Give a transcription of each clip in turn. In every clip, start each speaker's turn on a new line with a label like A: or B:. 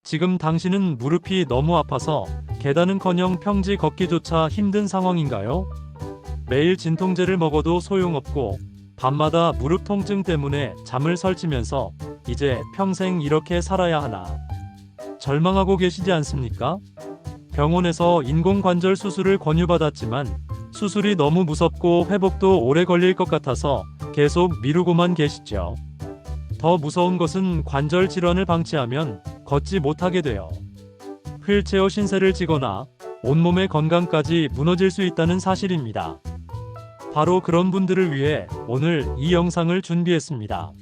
A: 지금 당신은 무릎이 너무 아파서 계단은커녕 평지 걷기조차 힘든 상황인가요? 매일 진통제를 먹어도 소용없고 밤마다 무릎 통증 때문에 잠을 설치면서 이제 평생 이렇게 살아야 하나 절망하고 계시지 않습니까? 병원에서 인공관절 수술을 권유받았지만 수술이 너무 무섭고 회복도 오래 걸릴 것 같아서 계속 미루고만 계시죠. 더 무서운 것은 관절 질환을 방치하면 걷지 못하게 돼요. 휠체어 신세를 지거나 온몸의 건강까지 무너질 수 있다는 사실입니다. 바로 그런 분들을 위해 오늘 이 영상을 준비했습니다.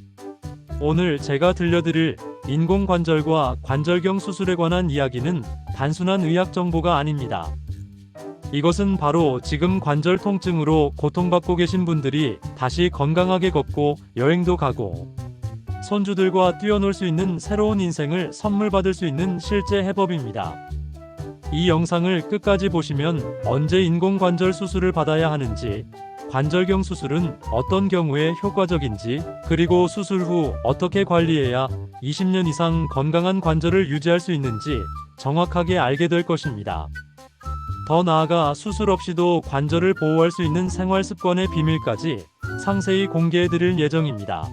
A: 오늘 제가 들려드릴 인공관절과 관절경 수술에 관한 이야기는 단순한 의학 정보가 아닙니다. 이것은 바로 지금 관절 통증으로 고통받고 계신 분들이 다시 건강하게 걷고 여행도 가고 손주들과 뛰어놀 수 있는 새로운 인생을 선물 받을 수 있는 실제 해법입니다. 이 영상을 끝까지 보시면 언제 인공관절 수술을 받아야 하는지, 관절경 수술은 어떤 경우에 효과적인지, 그리고 수술 후 어떻게 관리해야 20년 이상 건강한 관절을 유지할 수 있는지 정확하게 알게 될 것입니다. 더 나아가 수술 없이도 관절을 보호할 수 있는 생활 습관의 비밀까지 상세히 공개해 드릴 예정입니다.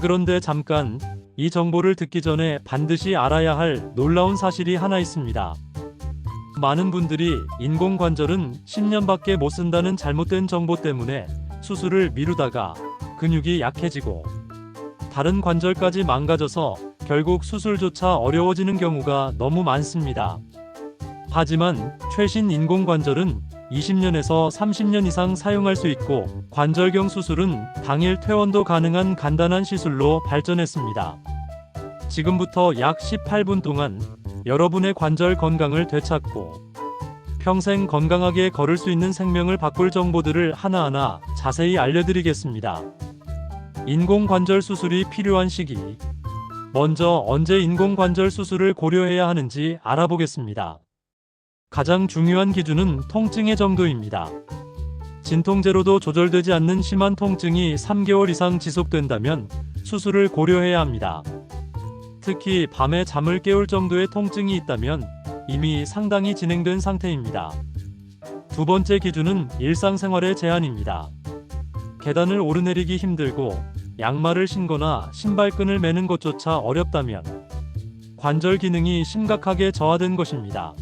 A: 그런데 잠깐, 이 정보를 듣기 전에 반드시 알아야 할 놀라운 사실이 하나 있습니다. 많은 분들이 인공관절은 10년밖에 못 쓴다는 잘못된 정보 때문에 수술을 미루다가 근육이 약해지고 다른 관절까지 망가져서 결국 수술조차 어려워지는 경우가 너무 많습니다. 하지만 최신 인공관절은 20년에서 30년 이상 사용할 수 있고 관절경 수술은 당일 퇴원도 가능한 간단한 시술로 발전했습니다. 지금부터 약 18분 동안 여러분의 관절 건강을 되찾고 평생 건강하게 걸을 수 있는 생명을 바꿀 정보들을 하나하나 자세히 알려드리겠습니다. 인공관절 수술이 필요한 시기. 먼저 언제 인공관절 수술을 고려해야 하는지 알아보겠습니다. 가장 중요한 기준은 통증의 정도입니다. 진통제로도 조절되지 않는 심한 통증이 3개월 이상 지속된다면 수술을 고려해야 합니다. 특히 밤에 잠을 깨울 정도의 통증이 있다면 이미 상당히 진행된 상태입니다. 두 번째 기준은 일상생활의 제한입니다. 계단을 오르내리기 힘들고 양말을 신거나 신발끈을 매는 것조차 어렵다면 관절 기능이 심각하게 저하된 것입니다.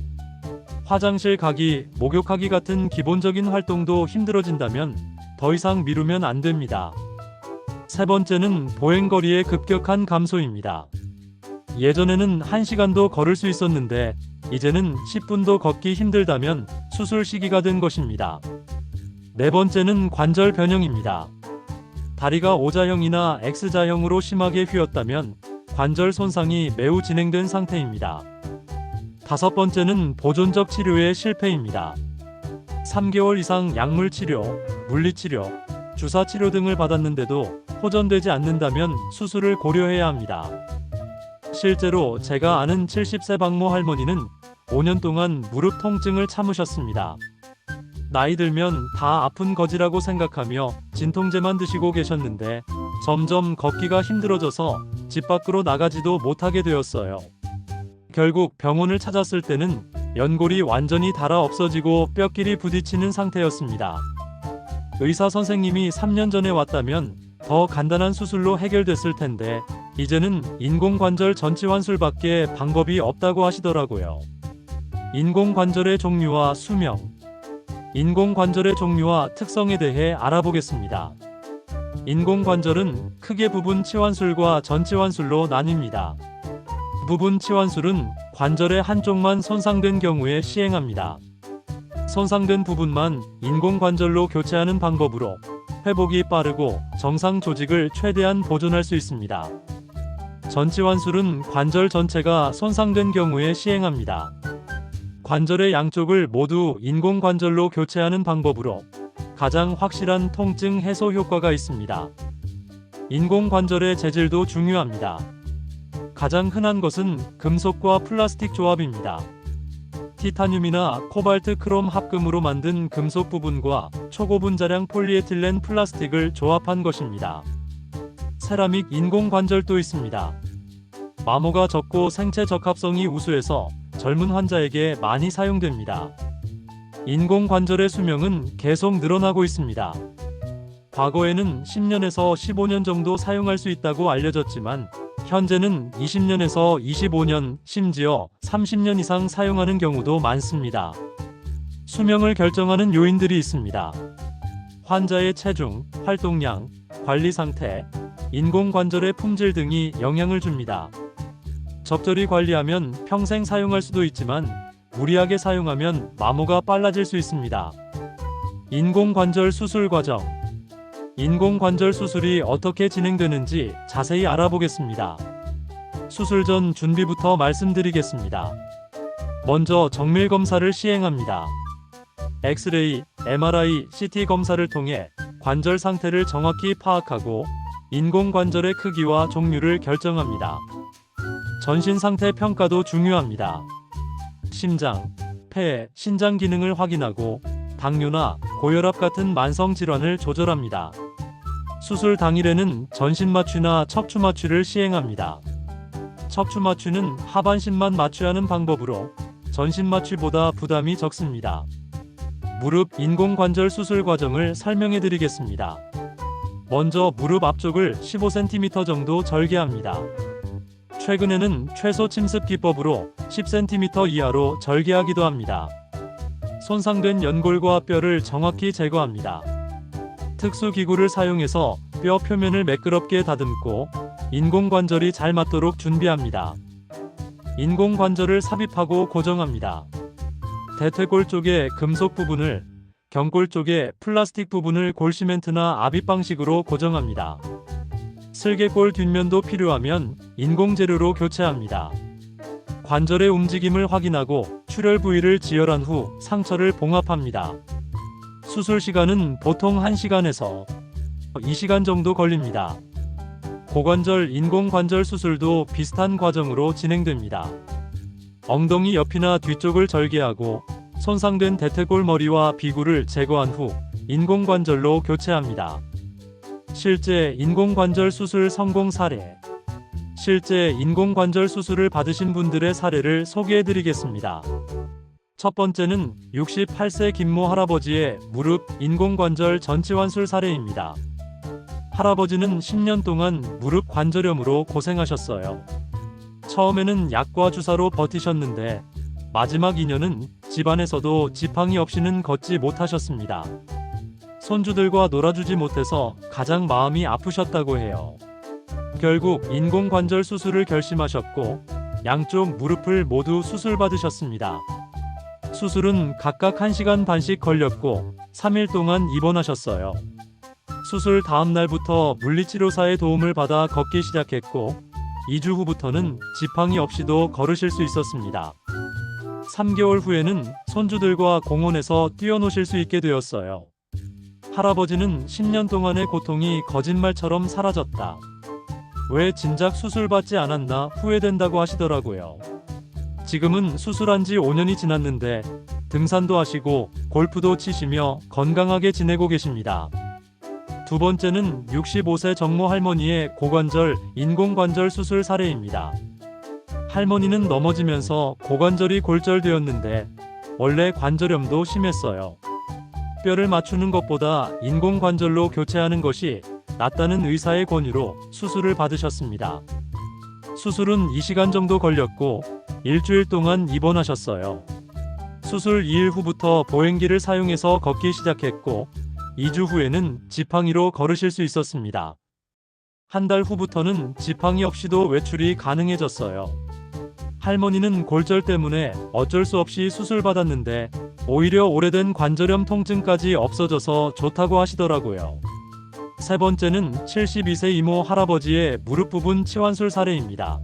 A: 화장실 가기, 목욕하기 같은 기본적인 활동도 힘들어진다면 더 이상 미루면 안 됩니다. 세 번째는 보행거리의 급격한 감소입니다. 예전에는 1시간도 걸을 수 있었는데 이제는 10분도 걷기 힘들다면 수술 시기가 된 것입니다. 네 번째는 관절 변형입니다. 다리가 O자형이나 X자형으로 심하게 휘었다면 관절 손상이 매우 진행된 상태입니다. 다섯 번째는 보존적 치료의 실패입니다. 3개월 이상 약물 치료, 물리치료, 주사 치료 등을 받았는데도 호전되지 않는다면 수술을 고려해야 합니다. 실제로 제가 아는 70세 박모 할머니는 5년 동안 무릎 통증을 참으셨습니다. 나이 들면 다 아픈 거지라고 생각하며 진통제만 드시고 계셨는데 점점 걷기가 힘들어져서 집 밖으로 나가지도 못하게 되었어요. 결국 병원을 찾았을 때는 연골이 완전히 닳아 없어지고 뼈끼리 부딪히는 상태였습니다. 의사 선생님이 3년 전에 왔다면 더 간단한 수술로 해결됐을 텐데 이제는 인공관절 전치환술밖에 방법이 없다고 하시더라고요. 인공관절의 종류와 수명. 인공관절의 종류와 특성에 대해 알아보겠습니다. 인공관절은 크게 부분 치환술과 전치환술로 나뉩니다. 부분 치환술은 관절의 한쪽만 손상된 경우에 시행합니다. 손상된 부분만 인공관절로 교체하는 방법으로 회복이 빠르고 정상 조직을 최대한 보존할 수 있습니다. 전치환술은 관절 전체가 손상된 경우에 시행합니다. 관절의 양쪽을 모두 인공관절로 교체하는 방법으로 가장 확실한 통증 해소 효과가 있습니다. 인공관절의 재질도 중요합니다. 가장 흔한 것은 금속과 플라스틱 조합입니다. 티타늄이나 코발트 크롬 합금으로 만든 금속 부분과 초고분자량 폴리에틸렌 플라스틱을 조합한 것입니다. 세라믹 인공관절도 있습니다. 마모가 적고 생체 적합성이 우수해서 젊은 환자에게 많이 사용됩니다. 인공관절의 수명은 계속 늘어나고 있습니다. 과거에는 10년에서 15년 정도 사용할 수 있다고 알려졌지만 현재는 20년에서 25년, 심지어 30년 이상 사용하는 경우도 많습니다. 수명을 결정하는 요인들이 있습니다. 환자의 체중, 활동량, 관리 상태, 인공관절의 품질 등이 영향을 줍니다. 적절히 관리하면 평생 사용할 수도 있지만 무리하게 사용하면 마모가 빨라질 수 있습니다. 인공관절 수술 과정. 인공관절 수술이 어떻게 진행되는지 자세히 알아보겠습니다. 수술 전 준비부터 말씀드리겠습니다. 먼저 정밀 검사를 시행합니다. 엑스레이, MRI, CT 검사를 통해 관절 상태를 정확히 파악하고 인공관절의 크기와 종류를 결정합니다. 전신 상태 평가도 중요합니다. 심장, 폐, 신장 기능을 확인하고 당뇨나 고혈압 같은 만성 질환을 조절합니다. 수술 당일에는 전신 마취나 척추 마취를 시행합니다. 척추 마취는 하반신만 마취하는 방법으로 전신 마취보다 부담이 적습니다. 무릎 인공관절 수술 과정을 설명해 드리겠습니다. 먼저 무릎 앞쪽을 15cm 정도 절개합니다. 최근에는 최소 침습 기법으로 10cm 이하로 절개하기도 합니다. 손상된 연골과 뼈를 정확히 제거합니다. 특수 기구를 사용해서 뼈 표면을 매끄럽게 다듬고 인공관절이 잘 맞도록 준비합니다. 인공관절을 삽입하고 고정합니다. 대퇴골 쪽의 금속 부분을, 경골 쪽의 플라스틱 부분을 골시멘트나 압입 방식으로 고정합니다. 슬개골 뒷면도 필요하면 인공재료로 교체합니다. 관절의 움직임을 확인하고 출혈 부위를 지혈한 후 상처를 봉합합니다. 수술 시간은 보통 1시간에서 2시간 정도 걸립니다. 고관절 인공관절 수술도 비슷한 과정으로 진행됩니다. 엉덩이 옆이나 뒤쪽을 절개하고 손상된 대퇴골 머리와 비구를 제거한 후 인공관절로 교체합니다. 실제 인공관절 수술 성공 사례. 실제 인공관절 수술을 받으신 분들의 사례를 소개해 드리겠습니다. 첫 번째는 68세 김모 할아버지의 무릎 인공관절 전치환술 사례입니다. 할아버지는 10년 동안 무릎 관절염으로 고생하셨어요. 처음에는 약과 주사로 버티셨는데 마지막 2년은 집안에서도 지팡이 없이는 걷지 못하셨습니다. 손주들과 놀아주지 못해서 가장 마음이 아프셨다고 해요. 결국 인공관절 수술을 결심하셨고 양쪽 무릎을 모두 수술받으셨습니다. 수술은 각각 1시간 반씩 걸렸고 3일 동안 입원하셨어요. 수술 다음 날부터 물리치료사의 도움을 받아 걷기 시작했고 2주 후부터는 지팡이 없이도 걸으실 수 있었습니다. 3개월 후에는 손주들과 공원에서 뛰어노실 수 있게 되었어요. 할아버지는 10년 동안의 고통이 거짓말처럼 사라졌다. 왜 진작 수술받지 않았나 후회된다고 하시더라고요. 지금은 수술한 지 5년이 지났는데 등산도 하시고 골프도 치시며 건강하게 지내고 계십니다. 두 번째는 65세 정모 할머니의 고관절 인공관절 수술 사례입니다. 할머니는 넘어지면서 고관절이 골절되었는데 원래 관절염도 심했어요. 뼈를 맞추는 것보다 인공관절로 교체하는 것이 낫다는 의사의 권유로 수술을 받으셨습니다. 수술은 2시간 정도 걸렸고 일주일 동안 입원하셨어요. 수술 2일 후부터 보행기를 사용해서 걷기 시작했고 2주 후에는 지팡이로 걸으실 수 있었습니다. 한 달 후부터는 지팡이 없이도 외출이 가능해졌어요. 할머니는 골절 때문에 어쩔 수 없이 수술받았는데 오히려 오래된 관절염 통증까지 없어져서 좋다고 하시더라고요. 세 번째는 72세 이모 할아버지의 무릎 부분 치환술 사례입니다.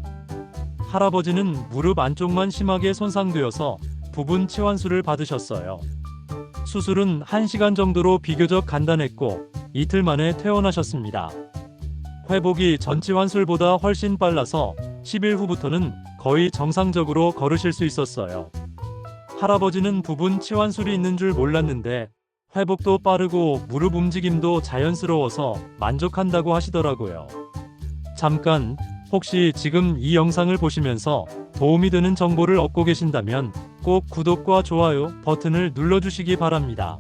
A: 할아버지는 무릎 안쪽만 심하게 손상되어서 부분 치환술을 받으셨어요. 수술은 1시간 정도로 비교적 간단했고 이틀 만에 퇴원하셨습니다. 회복이 전치환술보다 훨씬 빨라서 10일 후부터는 거의 정상적으로 걸으실 수 있었어요. 할아버지는 부분 치환술이 있는 줄 몰랐는데 회복도 빠르고 무릎 움직임도 자연스러워서 만족한다고 하시더라고요. 잠깐, 혹시 지금 이 영상을 보시면서 도움이 되는 정보를 얻고 계신다면 꼭 구독과 좋아요 버튼을 눌러주시기 바랍니다.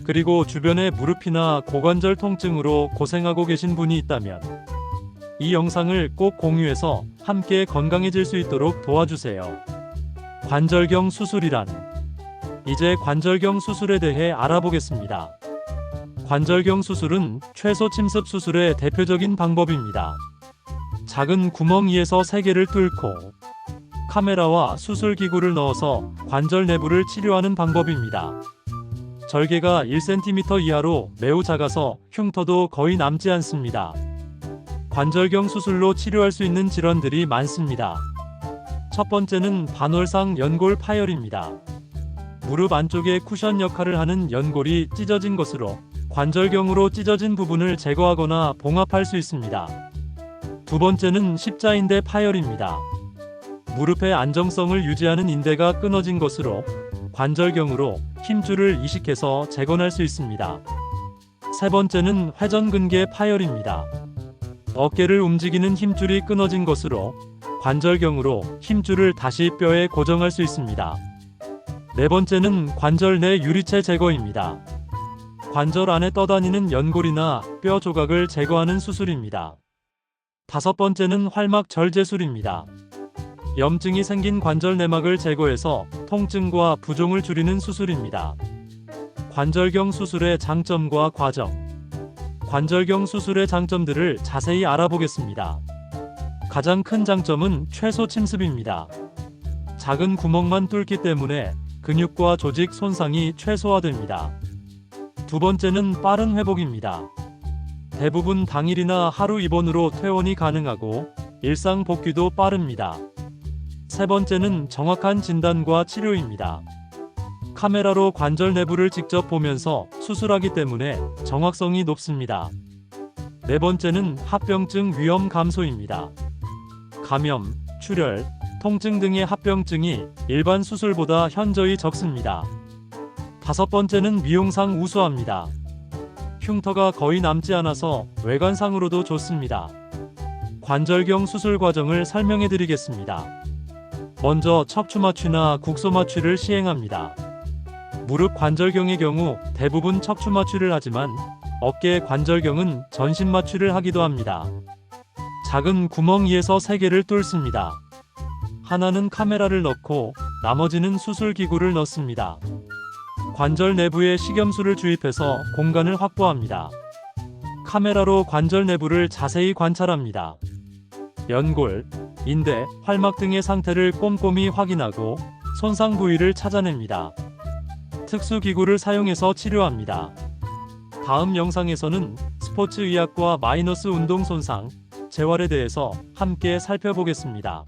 A: 그리고 주변에 무릎이나 고관절 통증으로 고생하고 계신 분이 있다면 이 영상을 꼭 공유해서 함께 건강해질 수 있도록 도와주세요. 관절경 수술이란? 이제 관절경 수술에 대해 알아보겠습니다. 관절경 수술은 최소 침습 수술의 대표적인 방법입니다. 작은 구멍 2에서 3개를 뚫고 카메라와 수술 기구를 넣어서 관절 내부를 치료하는 방법입니다. 절개가 1cm 이하로 매우 작아서 흉터도 거의 남지 않습니다. 관절경 수술로 치료할 수 있는 질환들이 많습니다. 첫 번째는 반월상 연골 파열입니다. 무릎 안쪽에 쿠션 역할을 하는 연골이 찢어진 것으로 관절경으로 찢어진 부분을 제거하거나 봉합할 수 있습니다. 두 번째는 십자인대 파열입니다. 무릎의 안정성을 유지하는 인대가 끊어진 것으로 관절경으로 힘줄을 이식해서 재건할 수 있습니다. 세 번째는 회전근개 파열입니다. 어깨를 움직이는 힘줄이 끊어진 것으로 관절경으로 힘줄을 다시 뼈에 고정할 수 있습니다. 네 번째는 관절 내 유리체 제거입니다. 관절 안에 떠다니는 연골이나 뼈 조각을 제거하는 수술입니다. 다섯 번째는 활막 절제술입니다. 염증이 생긴 관절 내막을 제거해서 통증과 부종을 줄이는 수술입니다. 관절경 수술의 장점과 과정. 관절경 수술의 장점들을 자세히 알아보겠습니다. 가장 큰 장점은 최소 침습입니다. 작은 구멍만 뚫기 때문에 근육과 조직 손상이 최소화됩니다. 두 번째는 빠른 회복입니다. 대부분 당일이나 하루 입원으로 퇴원이 가능하고 일상 복귀도 빠릅니다. 세 번째는 정확한 진단과 치료입니다. 카메라로 관절 내부를 직접 보면서 수술하기 때문에 정확성이 높습니다. 네 번째는 합병증 위험 감소입니다. 감염, 출혈, 통증 등의 합병증이 일반 수술보다 현저히 적습니다. 다섯 번째는 미용상 우수합니다. 흉터가 거의 남지 않아서 외관상으로도 좋습니다. 관절경 수술 과정을 설명해 드리겠습니다. 먼저 척추 마취나 국소 마취를 시행합니다. 무릎 관절경의 경우 대부분 척추 마취를 하지만 어깨 관절경은 전신 마취를 하기도 합니다. 작은 구멍 2에서 3개를 뚫습니다. 하나는 카메라를 넣고 나머지는 수술 기구를 넣습니다. 관절 내부에 식염수를 주입해서 공간을 확보합니다. 카메라로 관절 내부를 자세히 관찰합니다. 연골, 인대, 활막 등의 상태를 꼼꼼히 확인하고 손상 부위를 찾아냅니다. 특수기구를 사용해서 치료합니다. 다음 영상에서는 스포츠 의학과 마이너스 운동 손상, 재활에 대해서 함께 살펴보겠습니다.